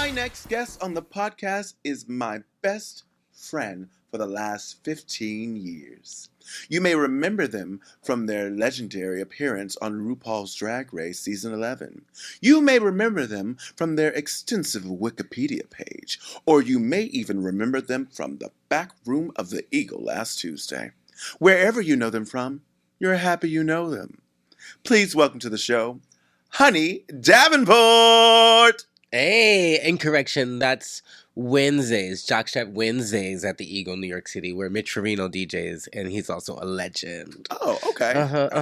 My next guest on the podcast is my best friend for the last 15 years. You may remember them from their legendary appearance on RuPaul's Drag Race Season 11. You may remember them from their extensive Wikipedia page, or you may even remember them from the back room of the Eagle last Tuesday. Wherever you know them from, you're happy you know them. Please welcome to the show, Honey Davenport! Hey, incorrection. That's Wednesdays, Jockstrap Wednesdays at the Eagle, New York City, where Mitch Farino DJs, and he's also a legend. Oh, okay. But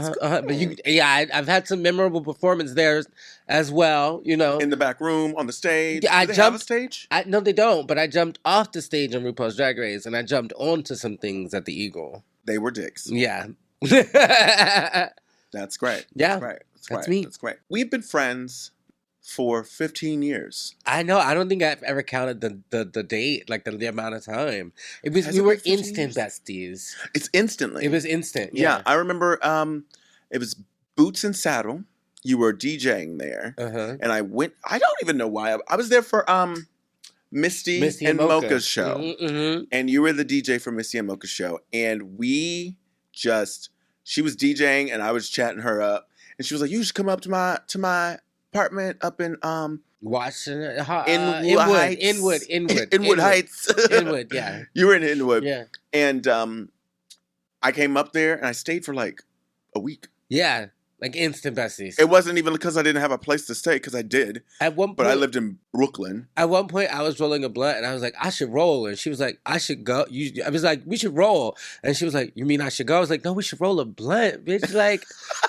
I've had some memorable performance there as well. You know, In the back room, on the stage. Yeah, Do they have a stage? No, they don't. But I jumped off the stage on RuPaul's Drag Race, and I jumped onto some things at the Eagle. They were dicks. Yeah. That's great. Yeah, That's me. That's great. We've been friends for 15 years. I know. I don't think I've ever counted the date, like the amount of time. We Has it were been 15 instant years? besties. It's instantly. It was instant. Yeah, I remember it was Boots and Saddle. You were DJing there. And I don't even know why. I was there for Misty and Mocha's show. Mm-hmm. And you were the DJ for Misty and Mocha's show. And she was DJing and I was chatting her up. And she was like, you should come up to my apartment up in Washington, Inwood Heights. Inwood, yeah. You were in Inwood. Yeah. And I came up there and I stayed for like a week. Yeah. Like instant besties. It wasn't even because I didn't have a place to stay, because I did. At one point, but I lived in Brooklyn. At one point, I was rolling a blunt, and I was like, I should roll. And she was like, I should go. I was like, we should roll. And she was like, you mean I should go? I was like, no, we should roll a blunt, bitch. Like,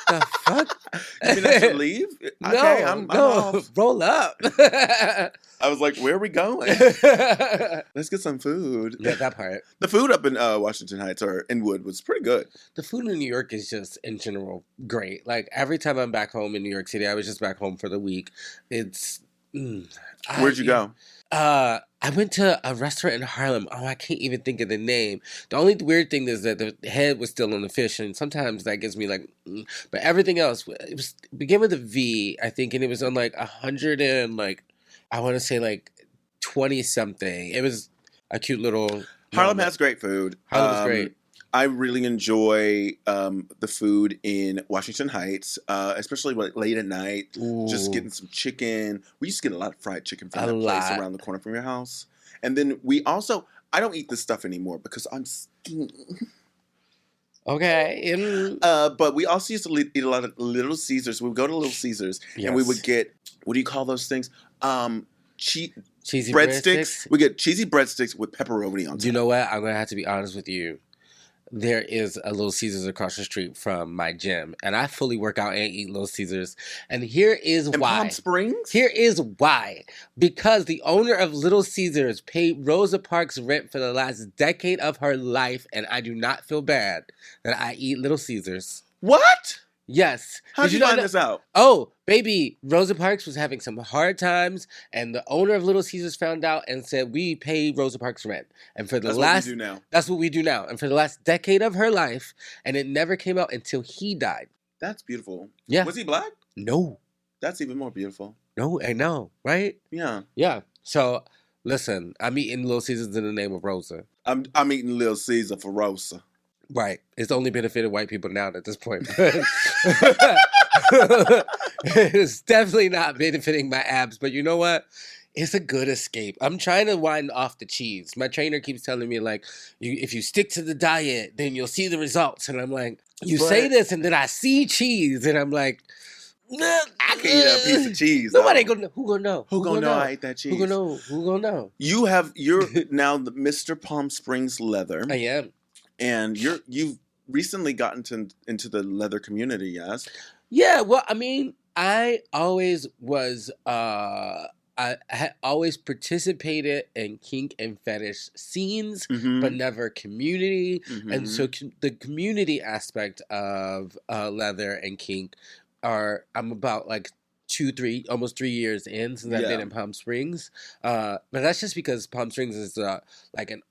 the fuck? You mean I should leave? Okay, I'm off. Roll up. I was like, where are we going? Let's get some food. Yeah, that part. The food up in Washington Heights or Inwood was pretty good. The food in New York is just, in general, great. Like, every time I'm back home in New York City, I was just back home for the week. It's... Where'd you go? I went to a restaurant in Harlem. Oh, I can't even think of the name. The only weird thing is that the head was still on the fish, and sometimes that gives me like... But everything else, it began with a V, I think, and it was on like 100 and like... I want to say like 20 something. It was a cute little... Harlem has great food. Harlem's great. I really enjoy the food in Washington Heights, especially late at night. Ooh. Just getting some chicken. We used to get a lot of fried chicken from that place around the corner from your house. And then we also... I don't eat this stuff anymore because I'm skinny. Okay. But we also used to eat a lot of Little Caesars. We would go to Little Caesars and we would get... What do you call those things? Cheesy breadsticks. We get cheesy breadsticks with pepperoni on top. You know what? I'm going to have to be honest with you. There is a Little Caesars across the street from my gym, and I fully work out and eat Little Caesars. And here is why. Palm Springs? Here is why. Because the owner of Little Caesars paid Rosa Parks rent for the last decade of her life, and I do not feel bad that I eat Little Caesars. What? Yes. How'd you find this out? Oh, baby, Rosa Parks was having some hard times, and the owner of Little Caesars found out and said, we pay Rosa Parks rent. And for the That's what we do now. That's what we do now. And for the last decade of her life, and it never came out until he died. That's beautiful. Yeah. Was he black? No. That's even more beautiful. No, I know, right? Yeah. Yeah. So, listen, I'm eating Little Caesars in the name of Rosa. I'm eating Little Caesar for Rosa. Right. It's only benefited white people now at this point. It's definitely not benefiting my abs, but you know what? It's a good escape. I'm trying to wind off the cheese. My trainer keeps telling me, like, if you stick to the diet, then you'll see the results. And I'm like, say this, and then I see cheese, and I'm like, I can eat a piece of cheese. Nobody gonna know. Who gonna know? Who gonna know I ate that cheese? Who gonna know? Who gonna know? You're now the Mr. Palm Springs Leather. I am. And you've recently gotten into the leather community, yes? Yeah, well, I mean, I always was, I had always participated in kink and fetish scenes, but never community. And so the community aspect of leather and kink I'm about like almost 3 years in since I've been in Palm Springs. But that's just because Palm Springs is like an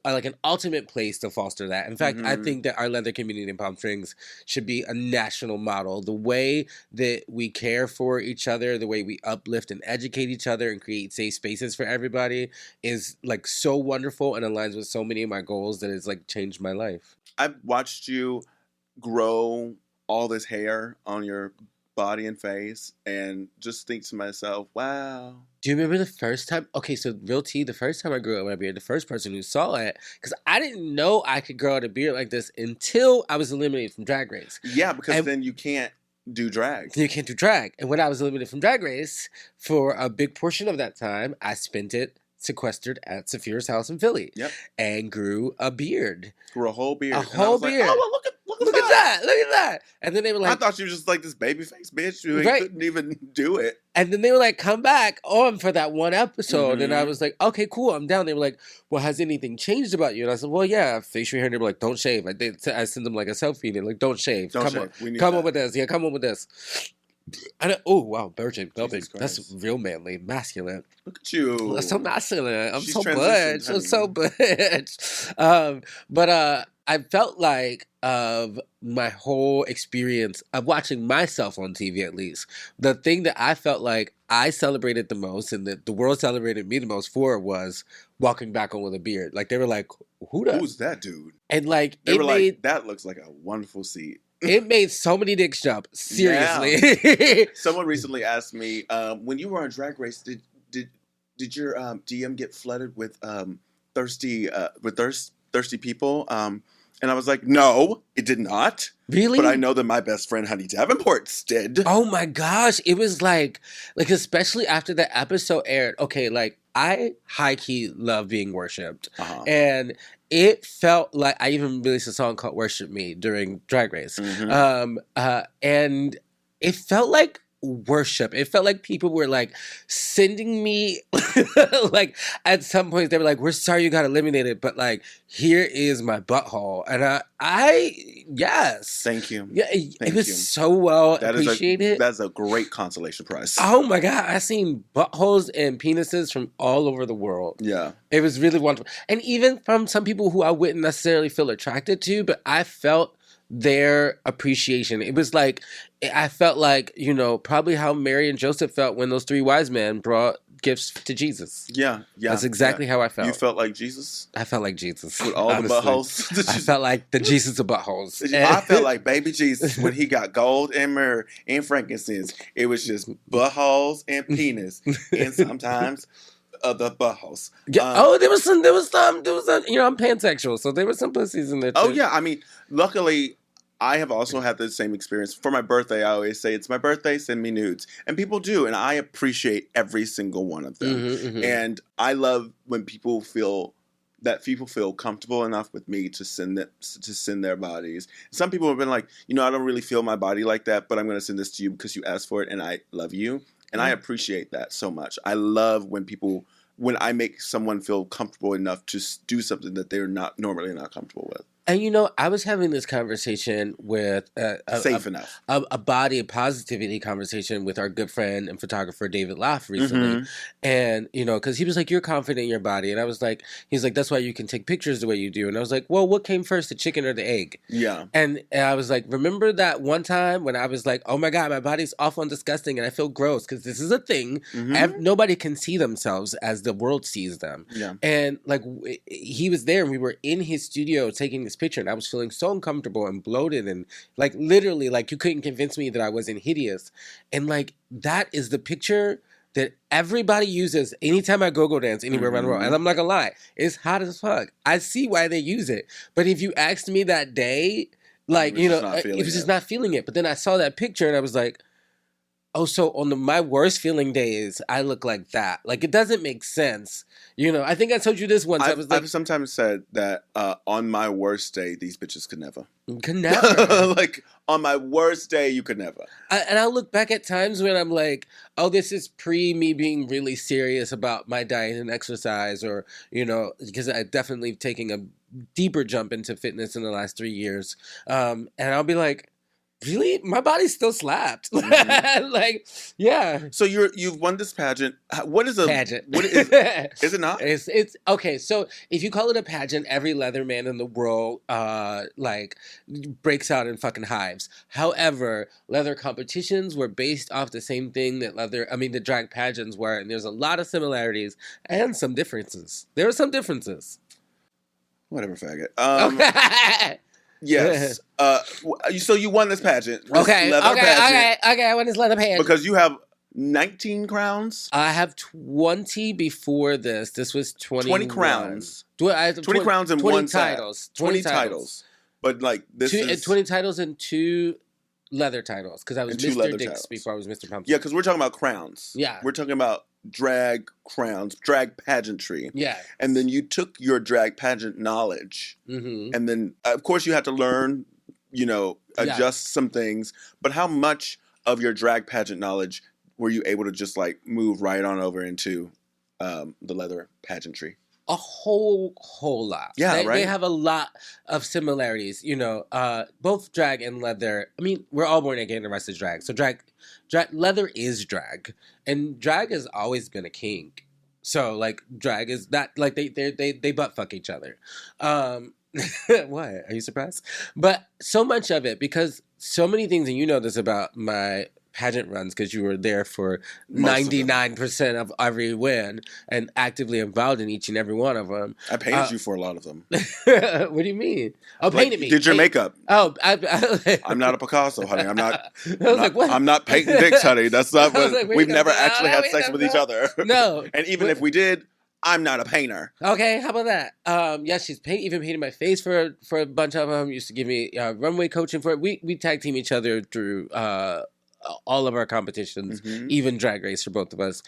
like an ultimate place to foster that. In fact, I think that our leather community in Palm Springs should be a national model. The way that we care for each other, the way we uplift and educate each other and create safe spaces for everybody is like so wonderful and aligns with so many of my goals that it's like changed my life. I've watched you grow all this hair on your body and face and just think to myself, wow. Do you remember the first time? Okay, so real tea, the first time I grew out my beard, the first person who saw it, because I didn't know I could grow out a beard like this until I was eliminated from Drag Race. Yeah, because then you can't do drag. You can't do drag. And when I was eliminated from Drag Race, for a big portion of that time, I spent it sequestered at Sapphira's house in Philly. Yep. And grew a beard. Grew a whole beard. A whole beard. Like, oh, well, look at that. Look at that. And then they were like, I thought you were just like this baby-faced bitch who couldn't even do it. And then they were like, come back on for that one episode. And I was like, okay, cool, I'm down. They were like, well, has anything changed about you? And I said, well, yeah, facial hair. And they were like, don't shave. I sent them like a selfie. And they're like, don't shave. Come on with this. Yeah, come on with this. And oh, wow, virgin. That's real manly, masculine. Look at you. That's so masculine. I'm so butch. I'm so butch. But I felt like of my whole experience of watching myself on TV, at least, the thing that I felt like I celebrated the most and that the world celebrated me the most for was walking back on with a beard. Like, they were like, who's that dude? And like, they were like, that looks like a wonderful seat. It made so many dicks jump. Seriously. Yeah. Someone recently asked me, when you were on Drag Race, did your DM get flooded with thirsty people? And I was like, no, it did not. Really? But I know that my best friend, Honey Davenport, did. Oh my gosh. It was like especially after the episode aired. Okay, like, I high-key love being worshipped. And it felt like I even released a song called Worship Me during Drag Race. And it felt like worship. It felt like people were like sending me like at some point they were like, we're sorry you got eliminated, but like, here is my butthole. And yes. Thank you. Yeah, it was so well appreciated. That's a great consolation prize. Oh my God. I seen buttholes and penises from all over the world. Yeah. It was really wonderful. And even from some people who I wouldn't necessarily feel attracted to, but I felt their appreciation. It was like, I felt like, you know, probably how Mary and Joseph felt when those three wise men brought gifts to Jesus. Yeah. That's exactly how I felt. You felt like Jesus? I felt like Jesus. With all the buttholes? I felt like the Jesus of buttholes. I felt like baby Jesus when he got gold and myrrh and frankincense. It was just buttholes and penis. And sometimes the buttholes. Yeah. There was some, you know, I'm pansexual, so there were some pussies in there too. Oh yeah, I mean, luckily, I have also had the same experience. For my birthday, I always say, it's my birthday, send me nudes. And people do, and I appreciate every single one of them. And I love when people feel comfortable enough with me to send their bodies. Some people have been like, you know, I don't really feel my body like that, but I'm going to send this to you because you asked for it, and I love you. And I appreciate that so much. I love when I make someone feel comfortable enough to do something that they're normally not comfortable with. And, you know, I was having this conversation with a body positivity conversation with our good friend and photographer David Loff recently. And, you know, because he was like, you're confident in your body. And I was like, he's like, that's why you can take pictures the way you do. And I was like, well, what came first, the chicken or the egg? Yeah. And I was like, remember that one time when I was like, oh my God, my body's awful and disgusting and I feel gross because this is a thing. Nobody can see themselves as the world sees them. Yeah. And like, he was there and we were in his studio taking this picture and I was feeling so uncomfortable and bloated and like literally like you couldn't convince me that I wasn't hideous. And like that is the picture that everybody uses anytime I go dance anywhere around the world. And I'm not gonna lie, it's hot as fuck. I see why they use it. But if you asked me that day, like, you know, it was just not feeling it. But then I saw that picture and I was like, oh, so on my worst feeling days, I look like that. Like, it doesn't make sense. You know, I think I told you this once. I've sometimes said that on my worst day, these bitches could never. Could never. Like, on my worst day, you could never. And I'll look back at times when I'm like, oh, this is pre me being really serious about my diet and exercise or, you know, because I definitely taking a deeper jump into fitness in the last 3 years. And I'll be like, Really? My body still slapped. Mhm. Like, yeah. So you've won this pageant. What is a Pageant. What is it not? It's okay. So if you call it a pageant, every leather man in the world like breaks out in fucking hives. However, leather competitions were based off the same thing that the drag pageants were, and there's a lot of similarities and some differences. There are some differences. Whatever, faggot. Okay. Yes. So you won this pageant. This Okay. I won this leather pageant Because you have 19 crowns. I have 20 before this. This was 20 crowns. I have 20 crowns and 20 one titles. 20 titles. But like this is 20 titles and 2 leather titles because I was Mr. Dix titles. before I was Mr. Pumpkin. Yeah, because we're talking about crowns. Yeah. We're talking about drag crowns, drag pageantry. Yeah. And then you took your drag pageant knowledge, and then of course you had to learn, adjust some things. But how much of your drag pageant knowledge were you able to just like move right on over into the leather pageantry? A whole lot. Yeah, right? They have a lot of similarities, both drag and leather. I mean, we're all born again, the rest is drag. So leather is drag. And drag has always been a kink. So like drag is not like they butt fuck each other. What? Are you surprised? But so much of it, because so many things, and you know this about my pageant runs because you were there for 99% of every win and actively involved in each and every one of them. I painted you for a lot of them. What do you mean? Oh, painted me. Did your makeup? Oh, I'm not a Picasso, honey. I'm not. What? I'm not painting dicks, honey. That's not what we've never actually had sex with each other. No. And even if we did, I'm not a painter. Okay, how about that? Yeah, she's even painted my face for a bunch of them. Used to give me runway coaching for it. We tag team each other through all of our competitions, even Drag Race for both of us.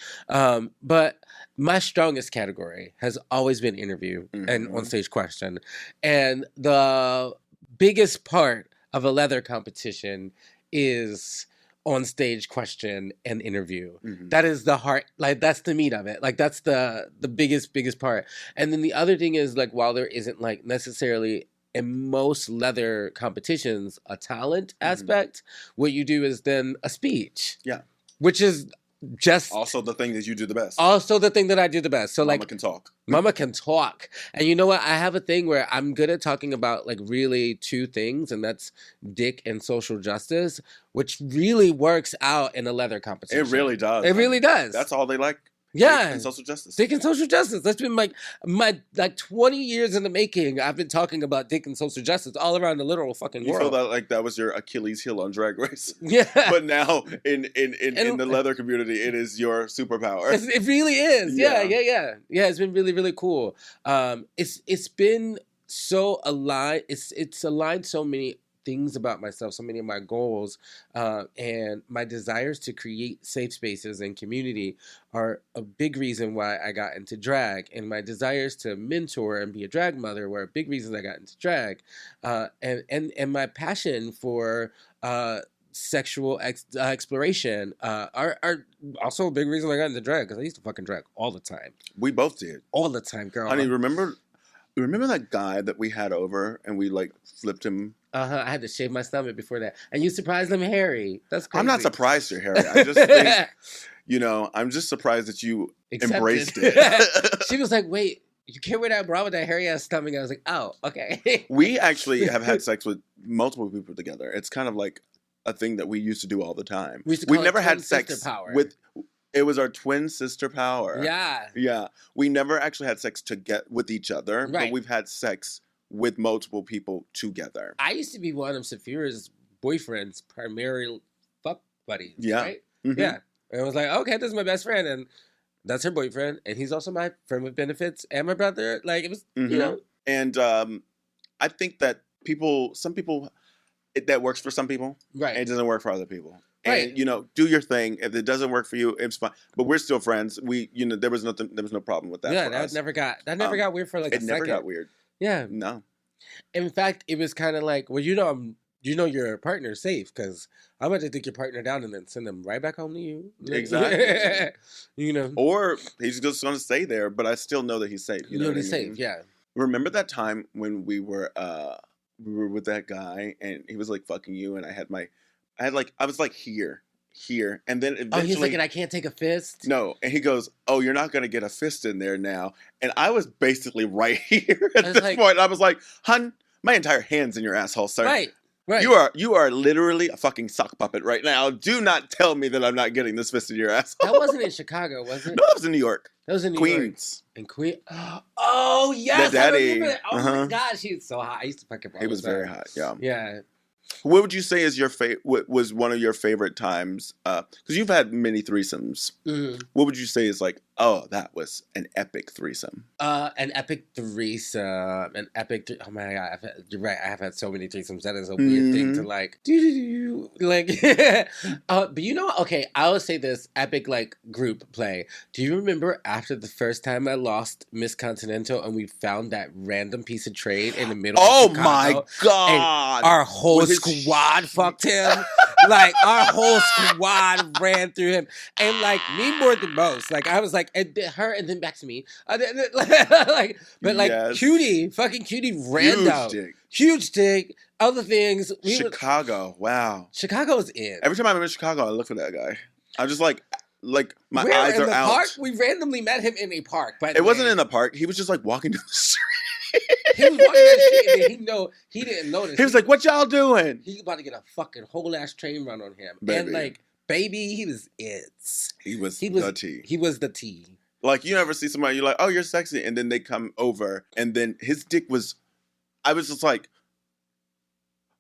But my strongest category has always been interview and on-stage question. And the biggest part of a leather competition is on-stage question and interview. That is the heart, like that's the meat of it. Like that's the biggest part. And then the other thing is like, while there isn't like necessarily in most leather competitions a talent aspect, what you do is then a speech. Yeah. Which is just also the thing that you do the best. Also the thing that I do the best. So Mama can talk. Mama can talk. And you know what? I have a thing where I'm good at talking about like really 2 things, and that's dick and social justice, which really works out in a leather competition. It really does. It really does. That's all they like. Yeah. Dick and social justice. Dick and social justice. That's been my 20 years in the making. I've been talking about dick and social justice all around the literal fucking world. You feel that was your Achilles heel on Drag Race. Yeah. But now in the leather community, it is your superpower. It really is. Yeah. Yeah, it's been really, really cool. It's been so aligned. It's aligned so many things about myself, so many of my goals, and my desires to create safe spaces and community are a big reason why I got into drag, and my desires to mentor and be a drag mother were a big reason I got into drag, and my passion for sexual exploration are also a big reason I got into drag, because I used to fucking drag all the time. We both did. All the time, girl. Honey, remember that guy that we had over and we like flipped him? I had to shave my stomach before that. And you surprised him hairy. That's crazy. I'm not surprised you're hairy. I just think, I'm just surprised that you embraced it. She was like, wait, you can't wear that bra with that hairy ass stomach. I was like, oh, okay. We actually have had sex with multiple people together. It's kind of like a thing that we used to do all the time. We've never had sex with... It was our twin sister power. Yeah. Yeah. We never actually had sex with each other, right. But we've had sex with multiple people together. I used to be one of Sapphira's boyfriend's primary fuck buddies. Yeah. Right? Yeah. And I was like, okay, this is my best friend. And that's her boyfriend. And he's also my friend with benefits and my brother. Like, it was, And I think that some people, that works for some people. Right. And it doesn't work for other people. Right. And, do your thing. If it doesn't work for you, it's fine. But we're still friends. There was no problem with that. Yeah, for us. never got weird for like a second. It never got weird. Yeah. No. In fact, it was kind of like, well, your partner's safe, because I'm about to take your partner down and then send them right back home to you. Exactly. Or he's just going to stay there, but I still know that he's safe. You know he's safe, yeah. Remember that time when we were we were with that guy, and he was like fucking you, and I was like here, and then Oh, he's like, eventually, and I can't take a fist. no, and he goes, "Oh, you're not gonna get a fist in there now," and I was basically right here at this point. I was like, "Hun, my entire hand's in your asshole, sir. Right. Right. You are literally a fucking sock puppet right now. Do not tell me that I'm not getting this fist in your asshole." That wasn't in Chicago, was it? No, that was in New York. That was in New Queens. York. In Queens. Oh yes, The daddy. I remember that. Oh my gosh, he's so hot. I used to fucking. He was very hot. Yeah. Yeah. What would you say is your was one of your favorite times? Because you've had many threesomes. Mm-hmm. What would you say is like, oh, that was an epic threesome? An epic threesome. Oh my god, you're right. I have had so many threesomes. That is a weird thing to like. Like, but you know, okay. I will say this epic like group play. Do you remember after the first time I lost Miss Continental and we found that random piece of trade in the middle? Oh of Chicago, my god! Our whole squad fucked him. Like our whole squad ran through him, and like me more than most. Like I was like, and her, and then back to me. Like, but like Yes. fucking cutie ran out. Huge dick. Other things. Chicago. Wow. Chicago was in. Every time I'm in Chicago, I look for that guy. I'm just like my Where, eyes in are the out. Park? We randomly met him in a park, but It wasn't in a park. He was just like walking down the street. He was walking down the street and he didn't notice. He was like, "What y'all doing?" He's about to get a fucking whole ass train run on him. Baby. And like, baby, he was it. He was the tea. He was the tea. Like, you never see somebody, you're like, "Oh, you're sexy," and then they come over, and then his dick was. I was just like,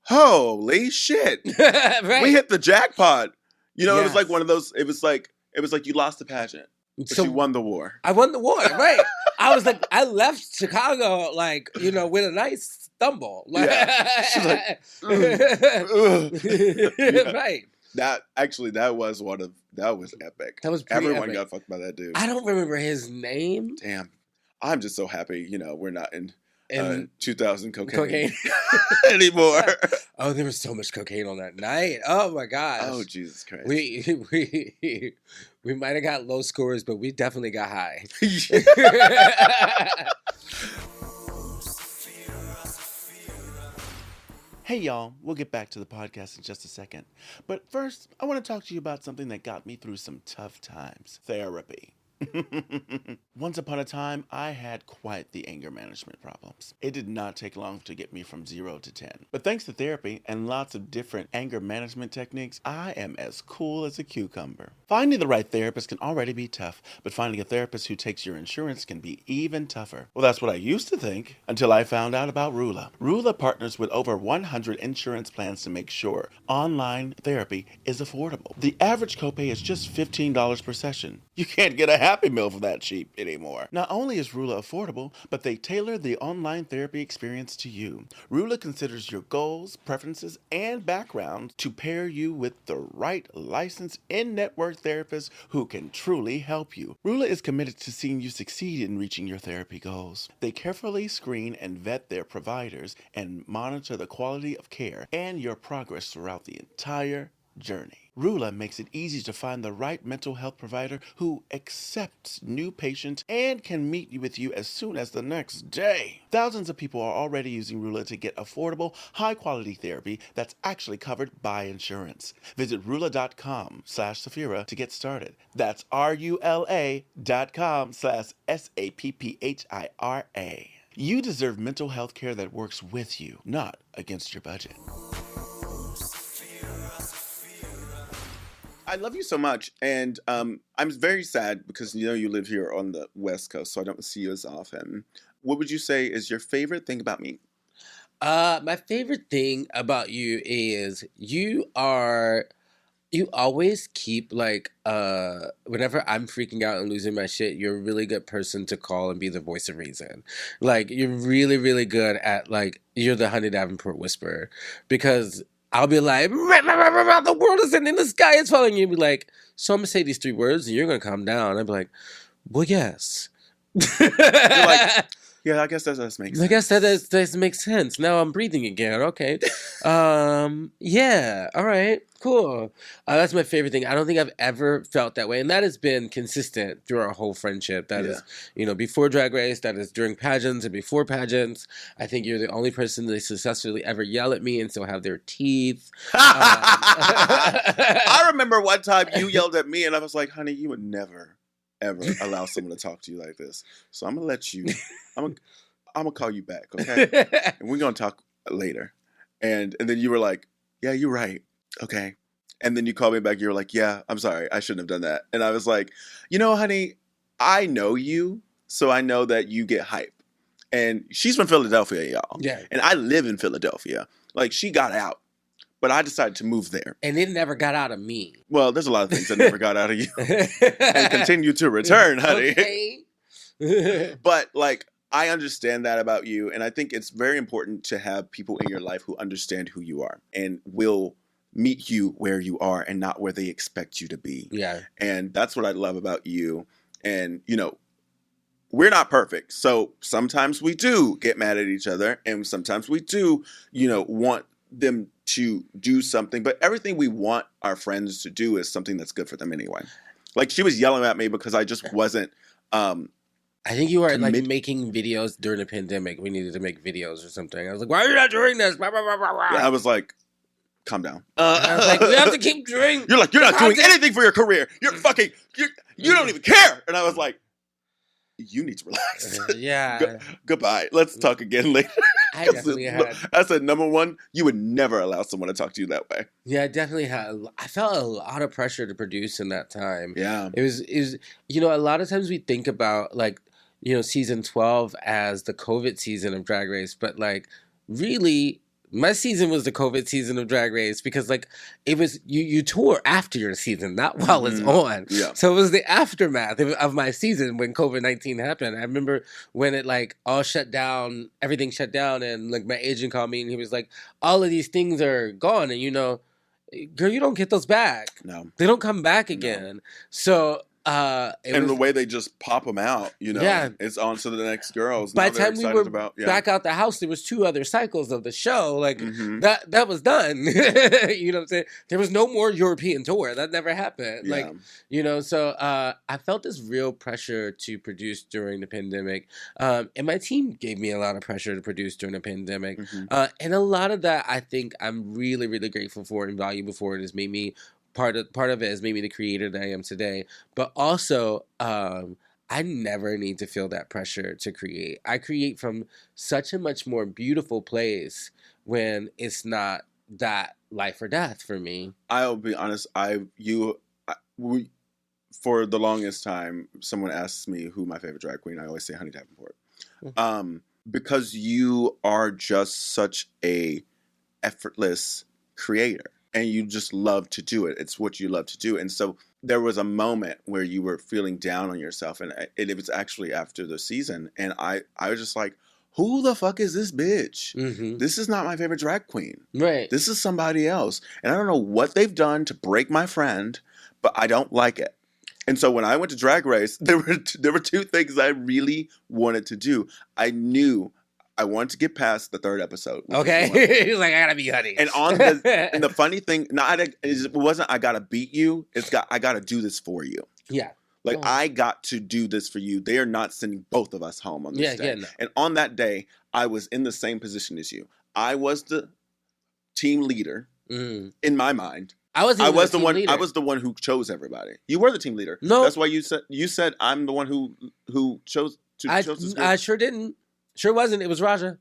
"Holy shit! Right. We hit the jackpot!" You know, Yes. It was like one of those. It was like you lost the pageant, but you won the war. I won the war, right? I was like, I left Chicago, like, you know, with a nice stumble. Like, Yeah. She's like, Yeah. Right. That was epic. That was pretty Everyone epic. got fucked by that dude. I don't remember his name. Damn. I'm just so happy, we're not in And 2000 cocaine anymore. Oh, there was so much cocaine on that night. Oh my gosh. Oh, Jesus Christ. We might have got low scores, but we definitely got high. Hey, y'all. We'll get back to the podcast in just a second. But first, I want to talk to you about something that got me through some tough times. Therapy. Once upon a time, I had quite the anger management problems. It did not take long to get me from 0 to 10. But thanks to therapy and lots of different anger management techniques, I am as cool as a cucumber. Finding the right therapist can already be tough, but finding a therapist who takes your insurance can be even tougher. Well, that's what I used to think, until I found out about Rula. Rula partners with over 100 insurance plans to make sure online therapy is affordable. The average copay is just $15 per session. You can't get a Happy Meal for that cheap anymore. Not only is Rula affordable, but they tailor the online therapy experience to you. Rula considers your goals, preferences, and background to pair you with the right licensed in-network therapist who can truly help you. Rula is committed to seeing you succeed in reaching your therapy goals. They carefully screen and vet their providers and monitor the quality of care and your progress throughout the entire journey. Rula makes it easy to find the right mental health provider who accepts new patients and can meet with you as soon as the next day. Thousands of people are already using Rula to get affordable, high-quality therapy that's actually covered by insurance. Visit Rula.com/Sapphira to get started. That's RULA.com/SAPPHIRA. You deserve mental health care that works with you, not against your budget. I love you so much, and I'm very sad because you live here on the West Coast, so I don't see you as often. What would you say is your favorite thing about me? My favorite thing about you is you always keep like whenever I'm freaking out and losing my shit, you're a really good person to call and be the voice of reason. Like you're really, really good at like you're the Honey Davenport whisperer because I'll be like, the world is ending, the sky is falling. You'll be like, so I'm going to say these 3 words and you're going to calm down. I'll be like, well, yes. He's Yeah, I guess that does make sense. I guess that does make sense. Now I'm breathing again. Okay. Yeah. All right. Cool. That's my favorite thing. I don't think I've ever felt that way. And that has been consistent through our whole friendship. That is, before Drag Race, that is during pageants and before pageants. I think you're the only person that successfully ever yell at me and still have their teeth. I remember one time you yelled at me and I was like, honey, you would never, ever allow someone to talk to you like this. So I'm going to let you... I'm gonna call you back, okay? And we're gonna talk later. And then you were like, yeah, you're right. Okay. And then you called me back, you were like, yeah, I'm sorry, I shouldn't have done that. And I was like, honey, I know you, so I know that you get hype. And she's from Philadelphia, y'all. Yeah. And I live in Philadelphia. Like, she got out, but I decided to move there. And it never got out of me. Well, there's a lot of things that never got out of you. And continue to return, honey. Okay. But, like, I understand that about you, and I think it's very important to have people in your life who understand who you are and will meet you where you are and not where they expect you to be. Yeah. And that's what I love about you. And, we're not perfect. So sometimes we do get mad at each other, and sometimes we do, want them to do something. But everything we want our friends to do is something that's good for them anyway. Like, she was yelling at me because I just wasn't... I think you were making videos during the pandemic. We needed to make videos or something. I was like, why are you not doing this? Blah, blah, blah, blah, blah. Yeah, I was like, calm down. I was like, we have to keep doing. You're like, you're not doing anything for your career. You're fucking, you don't even care. And I was like, you need to relax. Yeah. Goodbye. Let's talk again later. I definitely had. I said, number one, you would never allow someone to talk to you that way. Yeah, I definitely had. I felt a lot of pressure to produce in that time. Yeah. It was, a lot of times we think about season 12 as the COVID season of Drag Race, but really my season was the COVID season of Drag Race because it was you tour after your season, not while it's on. Yeah. So it was the aftermath of my season when COVID-19 happened. I remember when it all shut down, everything shut down, and my agent called me and he was like, all of these things are gone, and girl, you don't get those back. No. They don't come back again. No. So the way they just pop them out, yeah. It's on to the next girls. By the time we were back out the house, there was 2 other cycles of the show. That was done. You know what I'm saying? There was no more European tour. That never happened. Yeah. So I felt this real pressure to produce during the pandemic. And my team gave me a lot of pressure to produce during the pandemic. And a lot of that, I think I'm really, really grateful for and valuable for. It has made me part of it has made me the creator that I am today. But also, I never need to feel that pressure to create. I create from such a much more beautiful place when it's not that life or death for me. I'll be honest. For the longest time, someone asks me who my favorite drag queen. I always say Honey Davenport, because you are just such a effortless creator. And you just love to do it. It's what you love to do. And so there was a moment where you were feeling down on yourself. And it was actually after the season. And I was just like, who the fuck is this bitch? Mm-hmm. This is not my favorite drag queen. Right. This is somebody else. And I don't know what they've done to break my friend, but I don't like it. And so when I went to Drag Race, there were 2 things I really wanted to do. I knew I wanted to get past the 3rd episode. Okay. He's like, I gotta be Honey. And and the funny thing, it wasn't I gotta beat you. I gotta do this for you. Yeah. I got to do this for you. They are not sending both of us home on this day. Yeah, no. And on that day, I was in the same position as you. I was the team leader in my mind. I was the one. Leader. I was the one who chose everybody. You were the team leader. No, that's why you said I'm the one who chose. I sure didn't. Sure wasn't. It was Raja.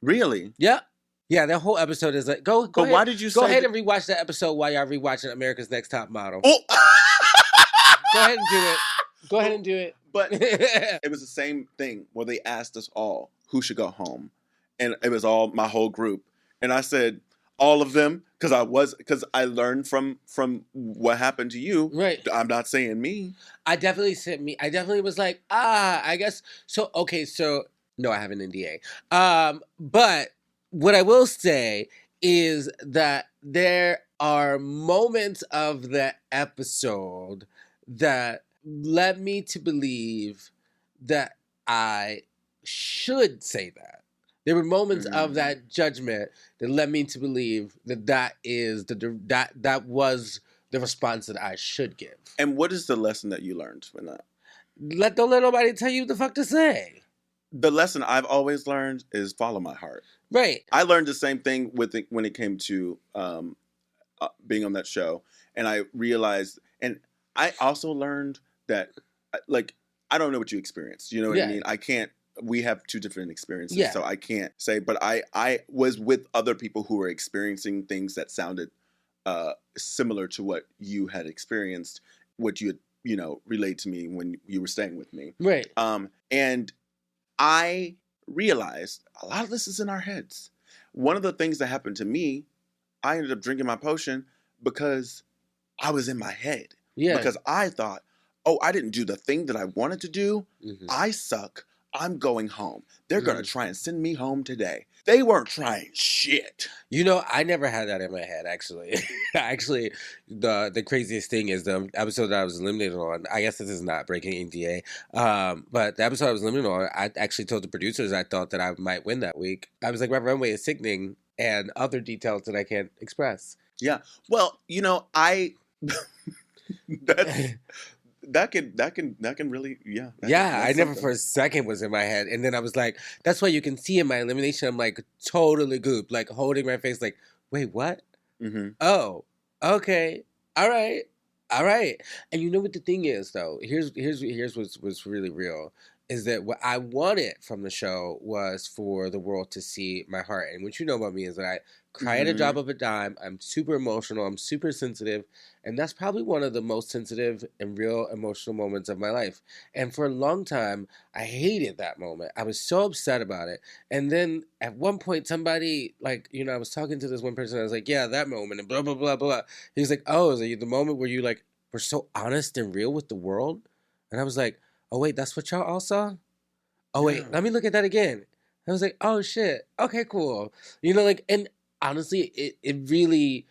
Really? Yeah. Yeah, that whole episode is go but ahead. Why did you go ahead and rewatch that episode while y'all rewatching America's Next Top Model. Oh. Go ahead and do it. Go ahead and do it. But it was the same thing where they asked us all who should go home. And it was all my whole group. And I said all of them because I learned from what happened to you. Right. I'm not saying me. I definitely said me. I definitely was like, I guess so. Okay, so no, I have an NDA. But what I will say is that there are moments of the episode that led me to believe that I should say that. There were moments of that judgment that led me to believe that that was the response that I should give. And what is the lesson that you learned from that? Don't let nobody tell you the fuck to say. The lesson I've always learned is follow my heart. Right. I learned the same thing when it came to being on that show, and I realized, and I also learned that, like, I don't know what you experienced. You know what I mean? I can't. We have two different experiences, so I can't say. But I was with other people who were experiencing things that sounded similar to what you had experienced, what you had, relayed to me when you were staying with me. Right. And I realized a lot of this is in our heads. One of the things that happened to me, I ended up drinking my potion because I was in my head. Yeah. Because I thought, oh, I didn't do the thing that I wanted to do. Mm-hmm. I suck. I'm going home. They're going to try and send me home today. They weren't trying shit. I never had that in my head, actually. Actually, the craziest thing is the episode that I was eliminated on. I guess this is not breaking NDA. But the episode I was eliminated on, I actually told the producers I thought that I might win that week. I was like, my runway is sickening and other details that I can't express. Yeah. Well, I... That can really, I never for a second was in my head. And then I was like, that's why you can see in my elimination, I'm like totally gooped, like holding my face like, wait, what? Mm-hmm. Oh, okay. All right. And you know what the thing is though? Here's what's really real. Is that what I wanted from the show was for the world to see my heart. And what you know about me is that I cry at a drop of a dime. I'm super emotional. I'm super sensitive. And that's probably one of the most sensitive and real emotional moments of my life. And for a long time, I hated that moment. I was so upset about it. And then at one point, somebody, I was talking to this one person. I was like, yeah, that moment and blah, blah, blah, blah. He was like, oh, is it the moment where you were so honest and real with the world? And I was like, oh, wait, that's what y'all all saw? Oh, wait, let me look at that again. I was like, oh, shit. Okay, cool. And honestly, it really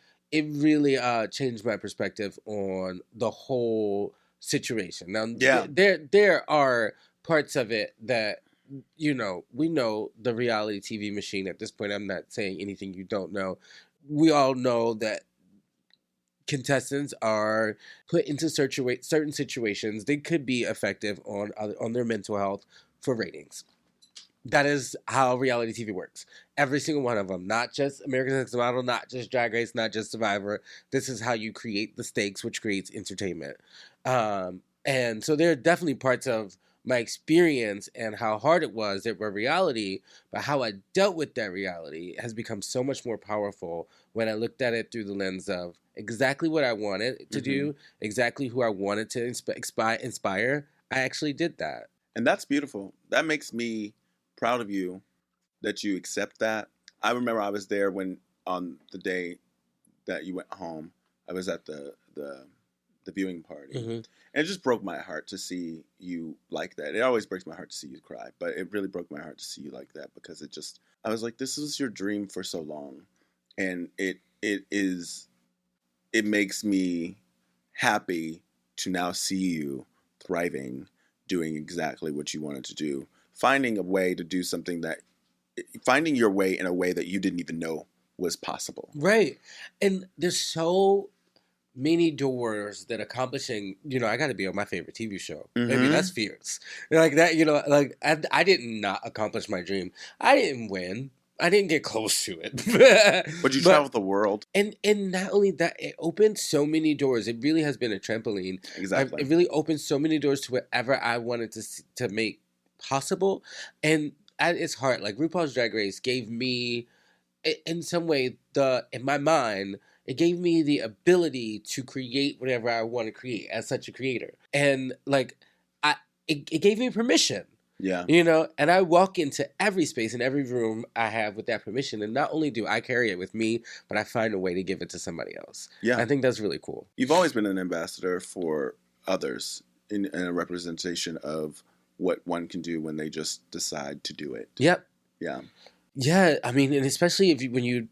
changed my perspective on the whole situation. Now, there are parts of it that, we know the reality TV machine at this point. I'm not saying anything you don't know. We all know that contestants are put into certain situations. They could be effective on their mental health for ratings. That is how reality TV works. Every single one of them, not just American Next Model, not just Drag Race, not just Survivor. This is how you create the stakes, which creates entertainment. And so there are definitely parts of my experience and how hard it was that were reality, but how I dealt with that reality has become so much more powerful when I looked at it through the lens of exactly what I wanted to do, exactly who I wanted to inspire. I actually did that. And that's beautiful. That makes me proud of you that you accept that. I remember I was there on the day that you went home. I was at the viewing party. Mm-hmm. And it just broke my heart to see you like that. It always breaks my heart to see you cry, but it really broke my heart to see you like that because I was like, this was your dream for so long. And it makes me happy to now see you thriving, doing exactly what you wanted to do, finding a way to do something finding your way in a way that you didn't even know was possible. Right. And there's so many doors that accomplishing, I got to be on my favorite TV show. Mm-hmm. Maybe that's fierce. Like that, I did not accomplish my dream. I didn't win. I didn't get close to it. But you traveled the world. And not only that, it opened so many doors. It really has been a trampoline. Exactly. It really opened so many doors to whatever I wanted to make possible. And at its heart, RuPaul's Drag Race gave me, in some way, in my mind, it gave me the ability to create whatever I want to create as such a creator. And it gave me permission. Yeah. And I walk into every space and every room I have with that permission. And not only do I carry it with me, but I find a way to give it to somebody else. Yeah. I think that's really cool. You've always been an ambassador for others in a representation of what one can do when they just decide to do it. Yep. Yeah. Yeah. I mean, and especially when you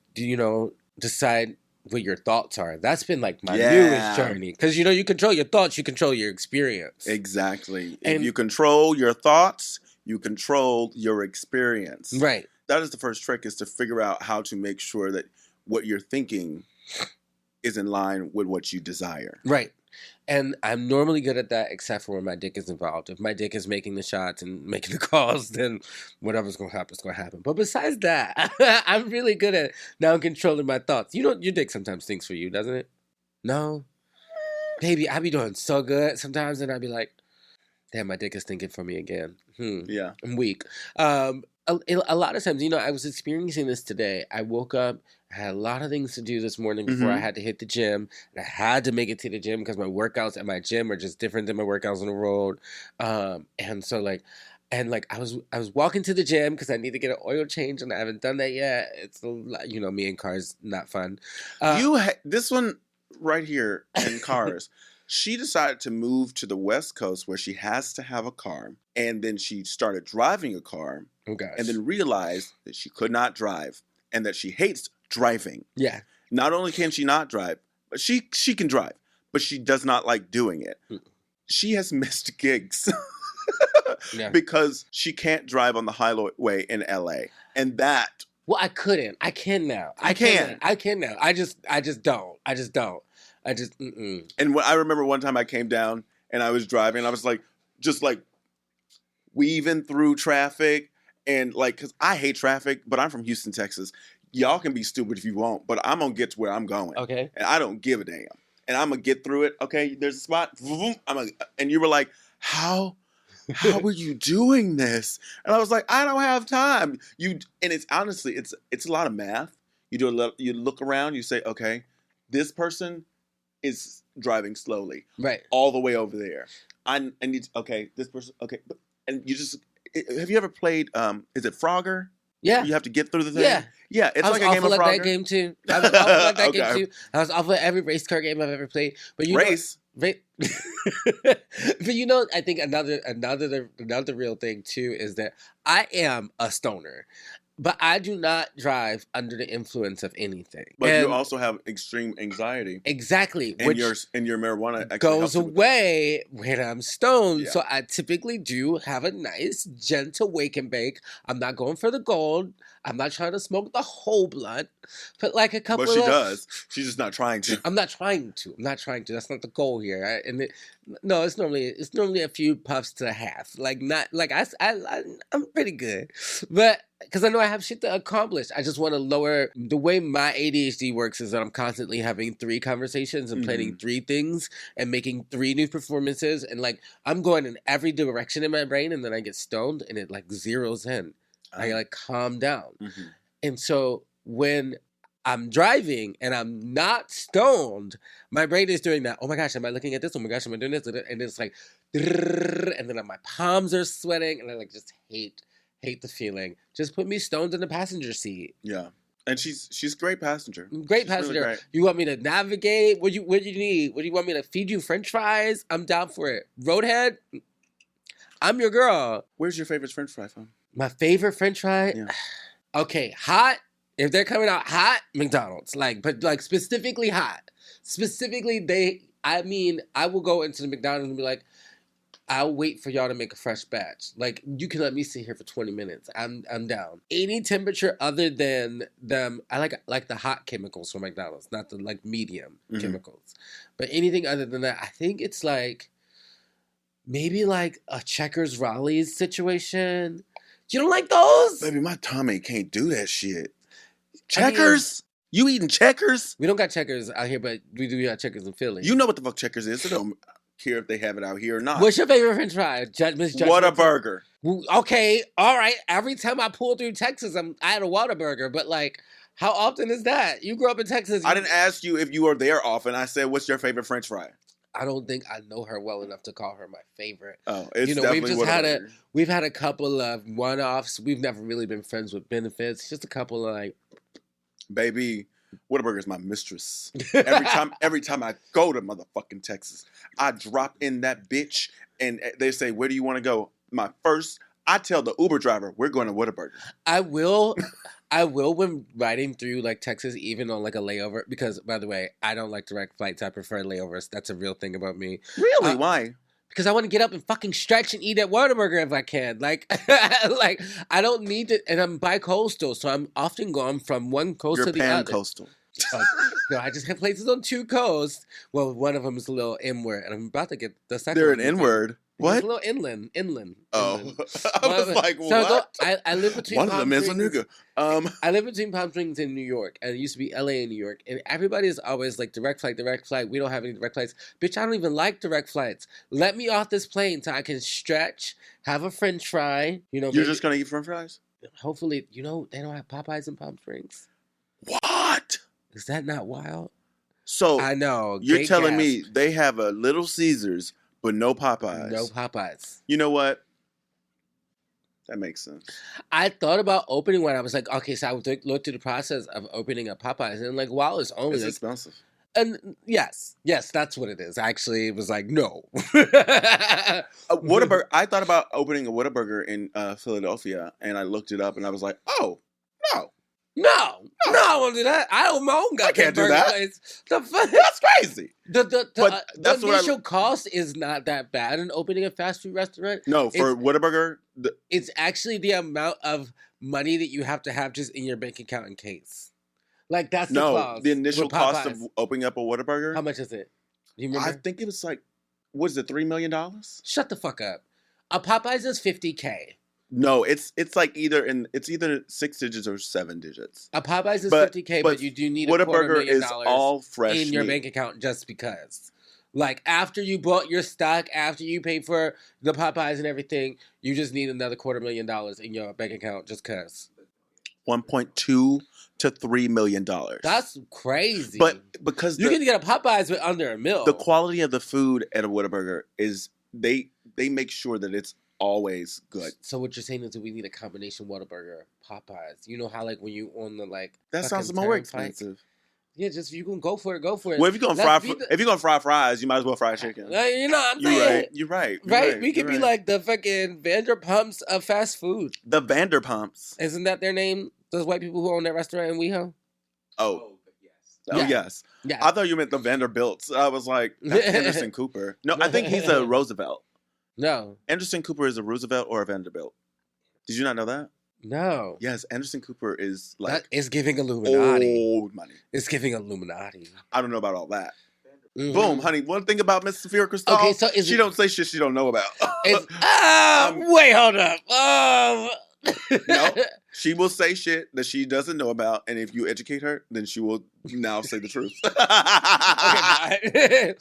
decide what your thoughts are. That's been my newest journey. Because, you control your thoughts, you control your experience. Exactly. If you control your thoughts, You control your experience. Right. That is the first trick, is to figure out how to make sure that what you're thinking is in line with what you desire. Right. And I'm normally good at that, except for when my dick is involved. If my dick is making the shots and making the calls, then whatever's going to happen is going to happen. But besides that, I'm really good at now controlling my thoughts. You know, your dick sometimes thinks for you, doesn't it? No? Baby, I be doing so good sometimes, and I be like, damn, my dick is thinking for me again. Yeah. I'm weak. A lot of times, you know, I was experiencing this today. I woke up, I had a lot of things to do this morning before I had to hit the gym. And I had to make it to the gym because my workouts at my gym are just different than my workouts on the road. And so I was walking to the gym because I need to get an oil change, and I haven't done that yet. It's you know, me in cars, not fun. This one right here in cars. She decided to move to the West Coast where she has to have a car. And then she started driving a car. Oh, gosh. And then realized that she could not drive and that she hates driving. Yeah. Not only can she not drive, but she can drive, but she does not like doing it. She has missed gigs because she can't drive on the highway in LA. And that... Well, I couldn't. I can now. I can now. I just don't. And I remember one time I came down and I was driving and I was like, just like weaving through traffic and like, cause I hate traffic, but I'm from Houston, Texas. Y'all can be stupid if you want, but I'm going to get to where I'm going. Okay. And I don't give a damn. And I'm going to get through it. Okay. There's a spot. And you were like, how are you doing this? And I was like, I don't have time. And it's honestly, it's a lot of math. You look around, you say, okay, this person is driving slowly, right, all the way over there. I need this person, and you just have you ever played? Is it Frogger? Yeah, you have to get through the thing. Yeah, it's like a game of Frogger. That game too. I was awful at that game too. I was awful at every race car game I've ever played. But but you know, I think another real thing too is that I am a stoner. But I do not drive under the influence of anything. But you also have extreme anxiety. Exactly. And your marijuana actually goes helps away when I'm stoned. Yeah. So I typically do have a nice, gentle wake and bake. I'm not going for the gold. I'm not trying to smoke the whole blunt. But like a couple But she does. She's just not trying to. I'm not trying to. That's not the goal here. It's normally a few puffs to a half. I'm pretty good. But because I know I have shit to accomplish. I just want to lower... The way my ADHD works is that I'm constantly having 3 conversations and planning 3 things and making 3 new performances. And like, I'm going in every direction in my brain, and then I get stoned and it like zeroes in. I like calm down. And so when I'm driving and I'm not stoned, my brain is doing that. Oh my gosh, am I looking at this? Oh my gosh, am I doing this? And it's like... And then my palms are sweating, and I like just hate the feeling. Just put me stoned in the passenger seat. Yeah. And she's a great passenger. Great passenger. Really great. You want me to navigate? What do you need? What do you want me to feed you? French fries? I'm down for it. Roadhead? I'm your girl. Where's your favorite French fry from? My favorite French fry? Yeah. Okay, hot. If they're coming out hot, McDonald's. But specifically hot. Specifically, I will go into the McDonald's and be like, I'll wait for y'all to make a fresh batch. Like, you can let me sit here for 20 minutes. I'm down. Any temperature other than them, I like the hot chemicals from McDonald's, not the like medium chemicals. But anything other than that, I think it's like maybe like a Checkers Raleigh's situation. You don't like those? Baby, my tummy can't do that shit. Checkers? You eating Checkers? We don't got Checkers out here, but we do got Checkers in Philly. You know what the fuck Checkers is. So don't care if they have it out here or not. What's your favorite French fry? Whataburger. Okay, all right. Every time I pull through Texas, I had a Whataburger, but like, how often is that? You grew up in Texas. I didn't ask you if you were there often. I said, what's your favorite French fry? I don't think I know her well enough to call her my favorite. Oh, it's definitely we've had a couple of one-offs. We've never really been friends with benefits. Just a couple of like, baby, Whataburger's my mistress. Every time I go to motherfucking Texas, I drop in that bitch and they say, where do you want to go? I tell the Uber driver, we're going to Whataburger. I will when riding through like Texas, even on like a layover, because by the way, I don't like direct flights. I prefer layovers. That's a real thing about me. Really? Why? Because I want to get up and fucking stretch and eat at Whataburger if I can. Like, like I don't need to, and I'm bi-coastal, so I'm often gone from one coast You're to the other. pan-coastal. No, I just have places on 2 coasts. Well, one of them is a little inward, and I'm about to get the second They're one. an inward. What? It's a little inland. Oh, I was like, so what? I live between One Palm of them is a Springs. nigga. I live between Palm Springs and New York, and it used to be LA and New York, and everybody is always like, direct flight. We don't have any direct flights. Bitch, I don't even like direct flights. Let me off this plane so I can stretch, have a french fry. You know, You're just going to eat french fries? Hopefully, they don't have Popeyes in Palm Springs. What? Is that not wild? So I know. You're telling me they have a Little Caesars, but no Popeyes. No Popeyes. You know what? That makes sense. I thought about opening one. I was like, okay, so I would look through the process of opening a Popeyes, and like, wow, it's only expensive. And yes, that's what it is. Actually, it was like, no. Whataburger. I thought about opening a Whataburger in Philadelphia, and I looked it up, and I was like, oh, no. No, I won't do that. I own my own goddamn I can't do burger that. place. That's crazy. The initial cost is not that bad in opening a fast food restaurant. No, for Whataburger, it's actually the amount of money that you have to have just in your bank account in case. Like that's the cost. The initial cost of opening up a Whataburger. How much is it? Do you remember? I think it was like, what is it, $3 million? Shut the fuck up. A Popeyes is $50K. No, it's like either 6 digits or 7 digits. A Popeyes is $50K, but you do need a Whataburger is all fresh in your bank account just because. Like after you bought your stock, after you paid for the Popeyes and everything, you just need another $250,000 in your bank account just cause. 1.2 to $3 million. That's crazy. But because you can get a Popeyes with under $1 million. The quality of the food at a Whataburger is they make sure that it's always good. So what you're saying is that we need a combination Whataburger, Popeyes. You know how like when you on the like that sounds more expensive. Yeah, just if you can go for it, go for it. Well, if you're gonna fry fries, you might as well fry chicken. You know what I'm saying? You're right. We could be like the fucking Vanderpumps of fast food. The Vanderpumps. Isn't that their name? Those white people who own that restaurant in WeHo? Oh, yes. Yeah. Yes. Yeah. I thought you meant the Vanderbilts. I was like, that's Anderson Cooper. No, I think he's a Roosevelt. No. Anderson Cooper is a Roosevelt or a Vanderbilt. Did you not know that? No. Yes, Anderson Cooper is like... It's giving Illuminati. Old money. It's giving Illuminati. I don't know about all that. Mm-hmm. Boom, honey. One thing about Miss Sapphira Cristál, okay, so she don't say shit she don't know about. Wait, hold up. No, she will say shit that she doesn't know about, and if you educate her, then she will now say the truth. Okay,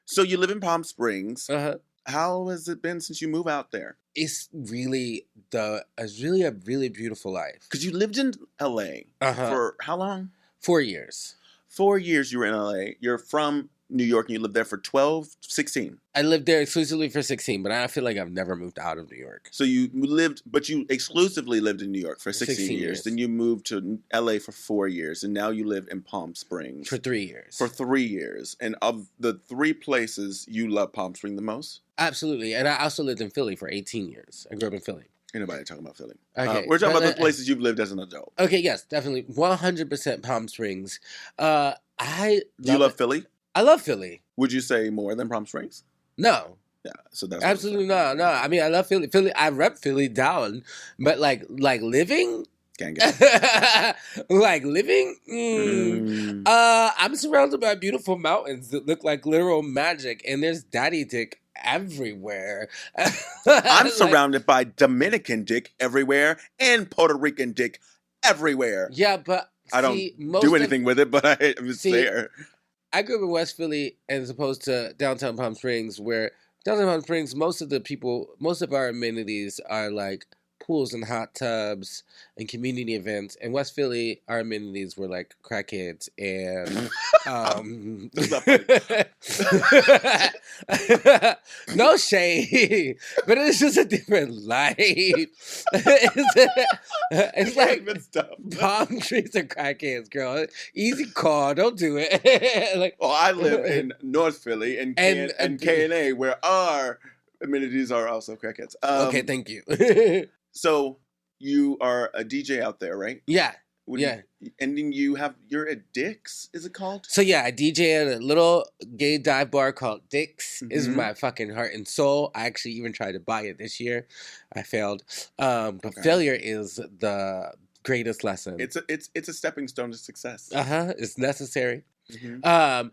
so you live in Palm Springs. Uh-huh. How has it been since you moved out there? It's really a really beautiful life. Because you lived in LA for how long? 4 years. 4 years you were in LA. You're from New York and you lived there for 16. I lived there exclusively for 16, but I feel like I've never moved out of New York. So you exclusively lived in New York for 16 years. Then you moved to LA for 4 years, and now you live in Palm Springs. For 3 years. For 3 years. And of the 3 places, you love Palm Springs the most? Absolutely. And I also lived in Philly for 18 years. I grew up in Philly. Ain't nobody talking about Philly. Okay. We're talking about the places you've lived as an adult. Okay, yes, definitely. 100% Palm Springs. Do you love Philly? I love Philly. Would you say more than Palm Springs? No. Yeah, so that's absolutely no. I mean, I love Philly. I rep Philly down, but like living. Can't get like living. I'm surrounded by beautiful mountains that look like literal magic, and there's daddy dick everywhere. I'm surrounded by Dominican dick everywhere and Puerto Rican dick everywhere. Yeah, but I don't do anything with it, but it's there. I grew up in West Philly as opposed to downtown Palm Springs, where downtown Palm Springs, most of our amenities are like pools and hot tubs and community events. In West Philly, our amenities were like crackheads and no shade, but it's just a different life. It's like palm trees and crackheads, girl. Easy call, don't do it. Like, well, I live in North Philly and K&A, where our amenities are also crackheads. Okay, thank you. So you are a DJ out there, right? Yeah. Yeah. And then you're at Dick's, is it called? So yeah, I DJ at a little gay dive bar called Dick's. Is my fucking heart and soul. I actually even tried to buy it this year. I failed. But failure is the greatest lesson. It's a stepping stone to success. It's necessary. Mm-hmm.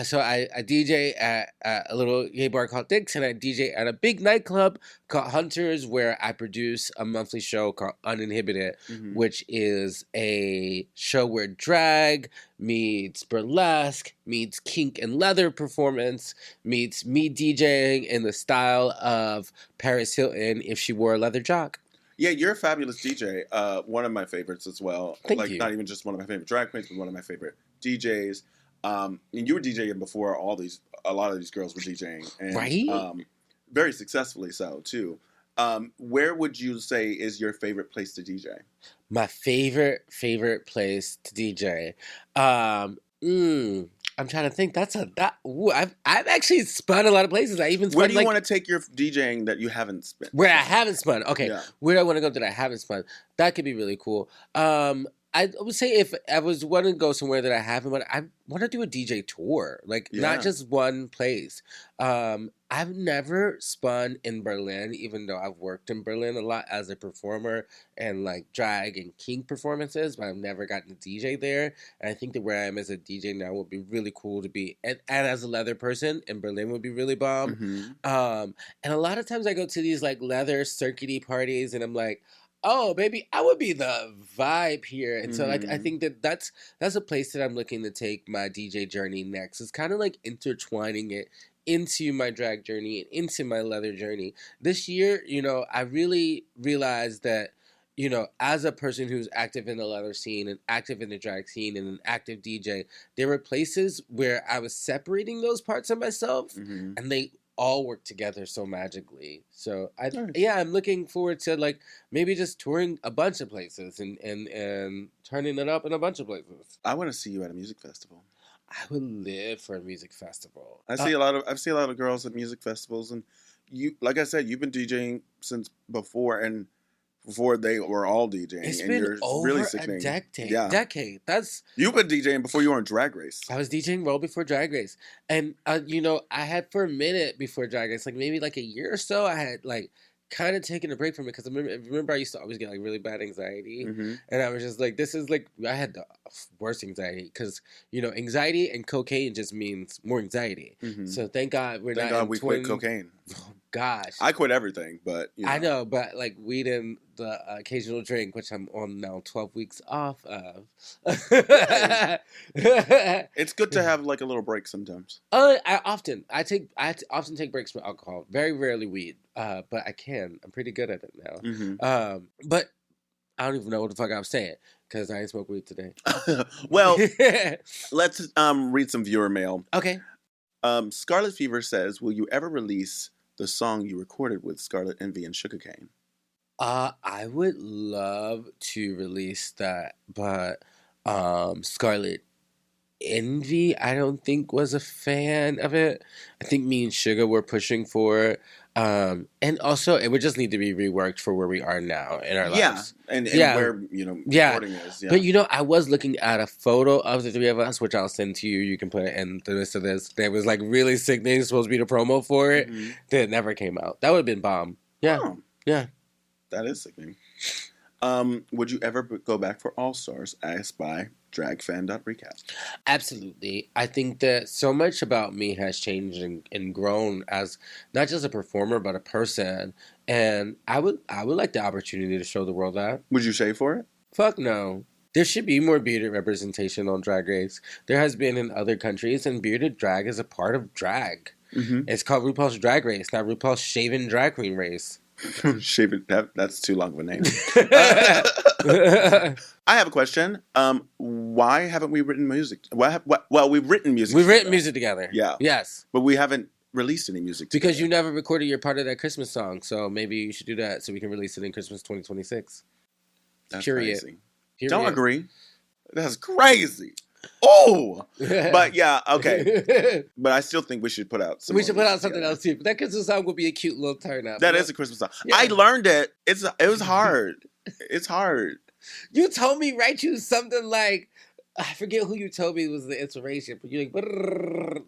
So I DJ at a little gay bar called Dick's, and I DJ at a big nightclub called Hunters, where I produce a monthly show called Uninhibited, which is a show where drag meets burlesque, meets kink and leather performance, meets me DJing in the style of Paris Hilton if she wore a leather jock. Yeah, you're a fabulous DJ. One of my favorites as well. Thank you. Not even just one of my favorite drag queens, but one of my favorite DJs. And you were DJing before a lot of these girls were DJing. And, right? Very successfully so, too. Where would you say is your favorite place to DJ? My favorite place to DJ. I'm trying to think. I've actually spun a lot of places. I even spun, where do you want to take your DJing that you haven't spun? Where I haven't spun. Okay, yeah. Where do I want to go that I haven't spun? That could be really cool. I would say if I was wanting to go somewhere that I haven't, I want to do a DJ tour, not just one place. I've never spun in Berlin, even though I've worked in Berlin a lot as a performer and drag and kink performances, but I've never gotten to DJ there. And I think that where I am as a DJ now would be really cool to be, and as a leather person in Berlin would be really bomb. Mm-hmm. And a lot of times I go to these leather circuity parties, and I'm like, oh, baby, I would be the vibe here. And so, I think that's a place that I'm looking to take my DJ journey next. It's kind of intertwining it into my drag journey and into my leather journey. This year, I really realized that, as a person who's active in the leather scene and active in the drag scene and an active DJ, there were places where I was separating those parts of myself, and they all work together so magically. So I'm looking forward to maybe just touring a bunch of places and turning it up in a bunch of places. I want to see you at a music festival. I would live for a music festival. I've seen a lot of girls at music festivals, and you, like I said, you've been DJing since before they were all DJing. It's been over really a decade. Yeah. You've been DJing before you were on Drag Race. I was DJing well before Drag Race, and I had for a minute before Drag Race, maybe a year or so, I had kind of taken a break from it because I remember I used to always get really bad anxiety, and I was just this is I had the worst anxiety because anxiety and cocaine just means more anxiety. So thank God we quit cocaine. Oh, gosh, I quit everything, but I know, but weed and the occasional drink, which I'm on now 12 weeks off of. It's good to have a little break sometimes. I often take breaks from alcohol. Very rarely weed, but I'm pretty good at it now. But I don't even know what the fuck I was saying because I ain't smoked weed today. Well, let's read some viewer mail. Okay. Scarlet Fever says, will you ever release the song you recorded with Scarlet Envy and Sugarcane? I would love to release that, but Scarlet Envy, I don't think was a fan of it. I think me and Sugar were pushing for it. And also, it would just need to be reworked for where we are now in our lives. And where, recording is. Yeah. But, I was looking at a photo of the three of us, which I'll send to you. You can put it in the list of this. There was, really sick things supposed to be the promo for it that never came out. That would have been bomb. Yeah. Oh. Yeah. That is sickening. Would you ever go back for All Stars? Asked by dragfan.recap. Absolutely. I think that so much about me has changed and grown as not just a performer but a person. And I would like the opportunity to show the world that. Would you shave for it? Fuck no. There should be more bearded representation on Drag Race. There has been in other countries, and bearded drag is a part of drag. It's called RuPaul's Drag Race, not RuPaul's Shaven Drag Queen Race. Shaven, that's too long of a name. I have a question. Why haven't we written music? Well, we've written music. We've written music together. Yeah. Yes. But we haven't released any music together. Because you never recorded your part of that Christmas song, so maybe you should do that so we can release it in Christmas 2026. That's Period. Crazy. Don't agree. That's crazy. Oh, but yeah, okay. But I still think we should put out some. We should put out something else too. But that Christmas song would be a cute little turn up. That is a Christmas song. Yeah. I learned it. It was hard. It's hard. You told me write you something like, I forget who you told me was the inspiration, but you're like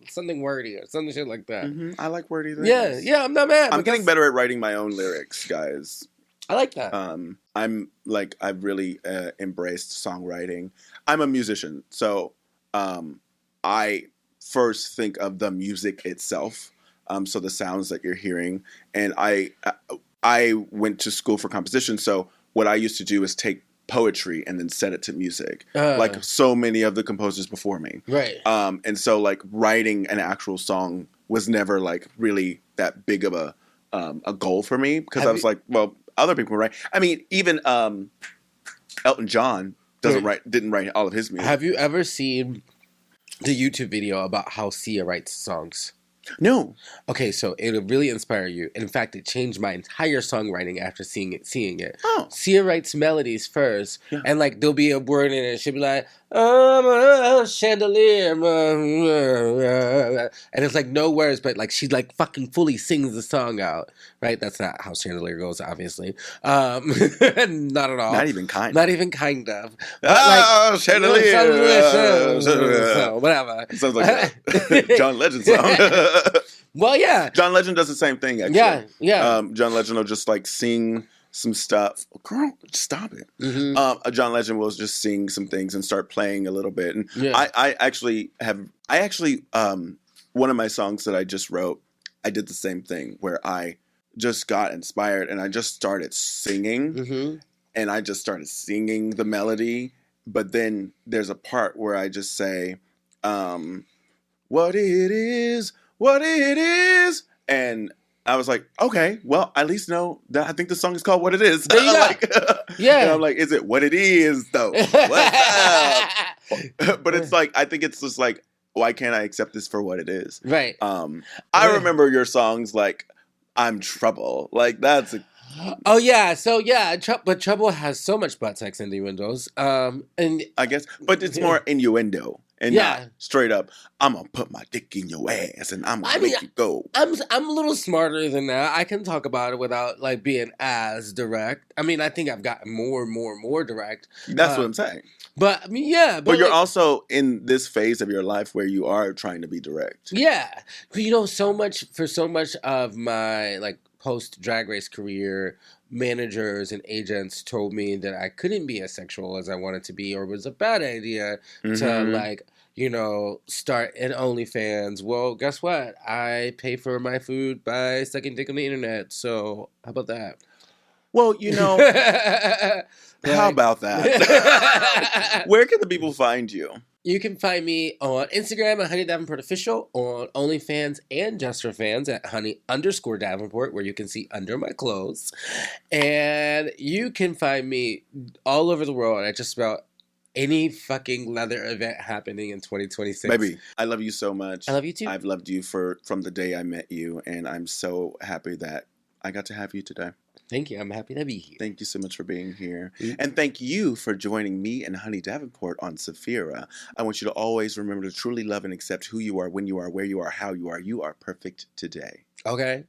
something wordy or something shit like that. I like wordy things. Yeah, I'm not mad. I'm getting better at writing my own lyrics, guys. I like that. I'm like, I've really embraced songwriting. I'm a musician, so I first think of the music itself, so the sounds that you're hearing. And I went to school for composition, so what I used to do is take poetry and then set it to music, like so many of the composers before me. Right. And so like writing an actual song was never like really that big of a goal for me, because I was like, well, other people write. I mean, even Elton John didn't write all of his music. Have you ever seen the YouTube video about how Sia writes songs? No. Okay, so it'll really inspire you. In fact, it changed my entire songwriting after seeing it. Oh. Sia writes melodies first, and like there'll be a word in it. She'll be like, I'm a chandelier, and it's like no words, but like she like fucking fully sings the song out. Right? That's not how chandelier goes, obviously. Not at all. Not even kind. Not even kind of. But chandelier. So, whatever. Sounds like a John Legend song. Well, yeah. John Legend does the same thing, actually. Yeah. John Legend will just like sing some stuff. Girl, stop it. Mm-hmm. John Legend will just sing some things and start playing a little bit. And yeah. I actually one of my songs that I just wrote, I did the same thing where I just got inspired and I just started singing, and I just started singing the melody. But then there's a part where I just say, what it is, and I was like, okay, well, at least know that I think the song is called What It Is. Like, yeah. And I'm like, is it what it is, though? What's up? But it's like, I think it's just like, why can't I accept this for what it is? Right. I remember your songs like, I'm Trouble. Like, that's a... Oh, yeah. So, yeah, but Trouble has so much butt sex innuendos. And I guess, but it's more innuendo. And not straight up, I'm going to put my dick in your ass and I'm going to make you go. I'm a little smarter than that. I can talk about it without like being as direct. I mean, I think I've gotten more direct. That's what I'm saying. But I mean, yeah. But you're also in this phase of your life where you are trying to be direct. Yeah. You know, so much of my like post Drag Race career, managers and agents told me that I couldn't be as sexual as I wanted to be, or it was a bad idea to like, you know, start an OnlyFans. Well, guess what? I pay for my food by sucking dick on the internet. So how about that? Well, you know, how about that? Where can the people find you? You can find me on Instagram at Honey Davenport Official, on OnlyFans and Just for Fans at Honey_Davenport, where you can see under my clothes. And you can find me all over the world at just about any fucking leather event happening in 2026. Baby, I love you so much. I love you too. I've loved you from the day I met you, and I'm so happy that I got to have you today. Thank you. I'm happy to be here. Thank you so much for being here. And thank you for joining me and Honey Davenport on Sapphira. I want you to always remember to truly love and accept who you are, when you are, where you are, how you are. You are perfect today. Okay.